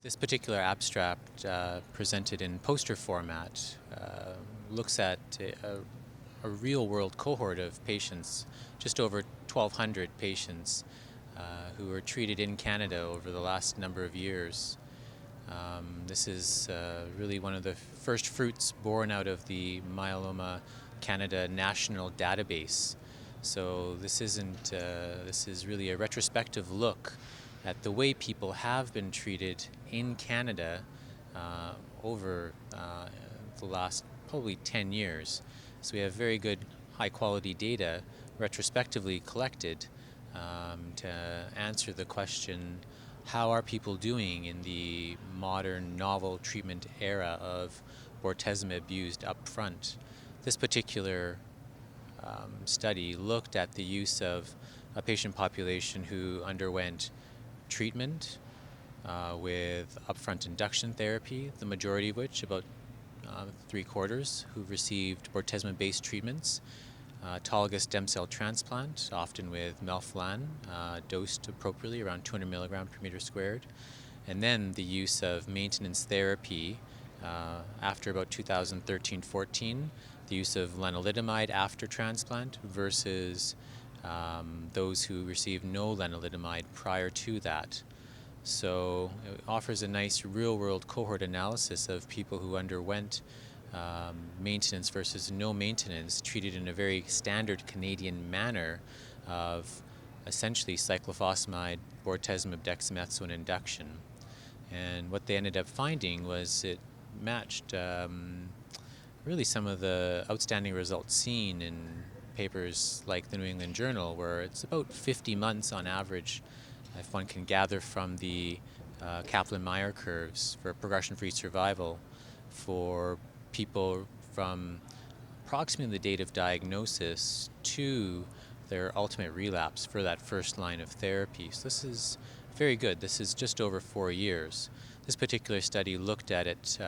This particular abstract, presented in poster format, looks at a real-world cohort of patients, just over 1,200 patients who were treated in Canada over the last number of years. This is really one of the first fruits born out of the Myeloma Canada National Database. So this is really a retrospective look at the way people have been treated in Canada over the last probably 10 years. So we have very good high quality data retrospectively collected to answer the question, how are people doing in the modern novel treatment era of bortezomib used up front? This particular study looked at the use of a patient population who underwent treatment with upfront induction therapy, the majority of which, about 3/4, who received bortezomib-based treatments, autologous stem cell transplant, often with melphalan, dosed appropriately around 200 milligrams per meter squared, and then the use of maintenance therapy after about 2013-14, the use of lenalidomide after transplant versus those who received no lenalidomide prior to that. So it offers a nice real-world cohort analysis of people who underwent maintenance versus no maintenance, treated in a very standard Canadian manner of essentially cyclophosphamide, bortezomib, dexamethasone induction. And what they ended up finding was it matched really some of the outstanding results seen in papers like the New England Journal, where it's about 50 months on average, if one can gather from the Kaplan-Meier curves for progression-free survival for people from approximately the date of diagnosis to their ultimate relapse for that first line of therapy. So this is very good. This is just over 4 years. This particular study looked at it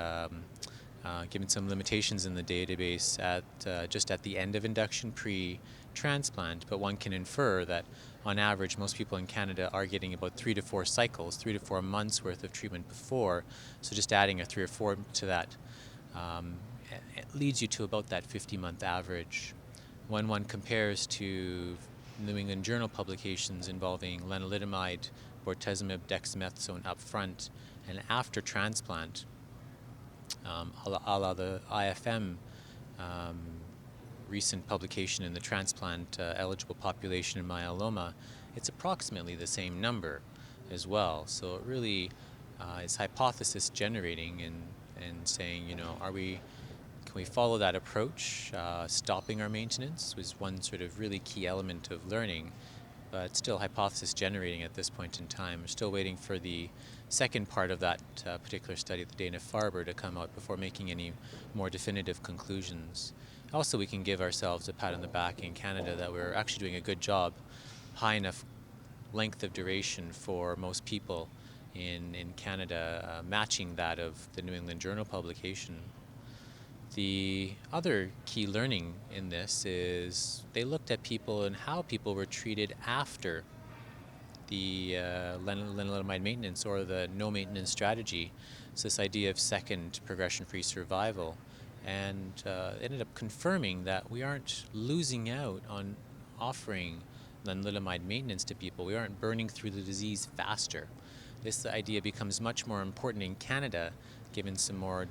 given some limitations in the database just at the end of induction pre-transplant, but one can infer that on average most people in Canada are getting about 3 to 4 cycles, 3 to 4 months worth of treatment before, so just adding a 3 or 4 to that it leads you to about that 50-month average. When one compares to New England Journal publications involving lenalidomide, bortezomib, dexamethasone up front and after transplant, a la the IFM recent publication in the transplant eligible population in myeloma, it's approximately the same number as well. So it really is hypothesis generating and saying, can we follow that approach? Stopping our maintenance was one sort of really key element of learning, but still hypothesis generating at this point in time. We're still waiting for the second part of that particular study, the Dana-Farber, to come out before making any more definitive conclusions. Also, we can give ourselves a pat on the back in Canada that we're actually doing a good job, high enough length of duration for most people in Canada, matching that of the New England Journal publication. The other key learning in this is they looked at people and how people were treated after the lenalidomide maintenance or the no maintenance strategy. So this idea of second progression-free survival, and ended up confirming that we aren't losing out on offering lenalidomide maintenance to people. We aren't burning through the disease faster. This idea becomes much more important in Canada, given some more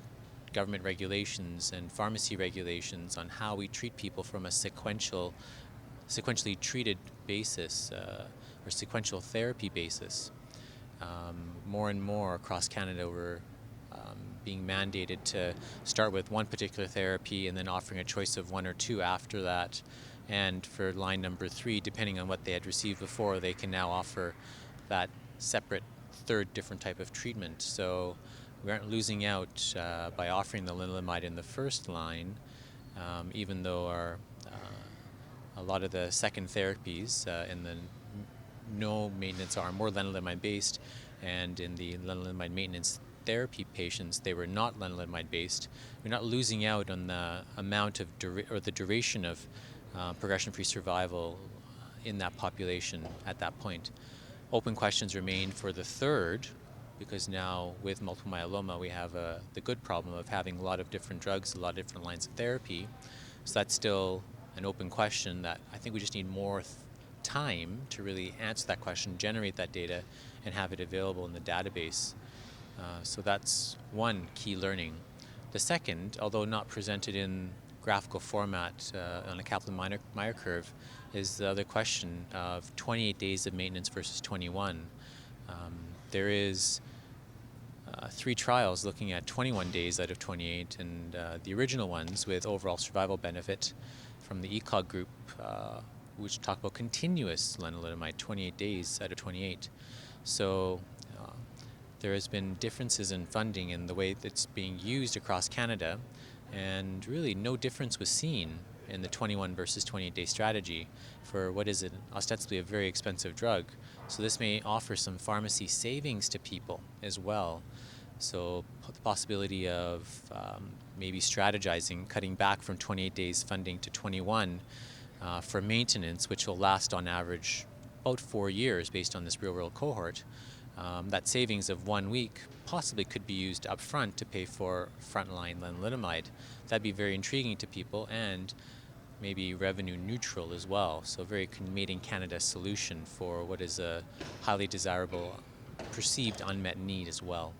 government regulations and pharmacy regulations on how we treat people from a sequentially treated basis or sequential therapy basis. More and more across Canada we're being mandated to start with one particular therapy and then offering a choice of 1 or 2 after that. And for line number 3, depending on what they had received before, they can now offer that separate third different type of treatment. So we aren't losing out by offering the lenalidomide in the first line, even though a lot of the second therapies in the no maintenance arm were lenalidomide based, and in the lenalidomide maintenance therapy patients they were not lenalidomide based. We're not losing out on the amount of the duration of progression-free survival in that population at that point. Open questions remain for the third because now with multiple myeloma we have the good problem of having a lot of different drugs, a lot of different lines of therapy. So that's still an open question that I think we just need more time to really answer that question, generate that data, and have it available in the database. So that's one key learning. The second, although not presented in graphical format on a Kaplan-Meier curve, is the other question of 28 days of maintenance versus 21. There is 3 trials looking at 21 days out of 28, and the original ones with overall survival benefit from the ECOG group, which talk about continuous lenalidomide, 28 days out of 28. So there has been differences in funding in the way that's being used across Canada, and really no difference was seen in the 21 versus 28 day strategy for what is ostensibly a very expensive drug. So this may offer some pharmacy savings to people as well. So the possibility of maybe strategizing, cutting back from 28 days funding to 21 for maintenance, which will last on average about 4 years based on this real-world cohort. That savings of 1 week possibly could be used up front to pay for frontline lenalidomide. That'd be very intriguing to people and maybe revenue neutral as well. So very made in Canada solution for what is a highly desirable perceived unmet need as well.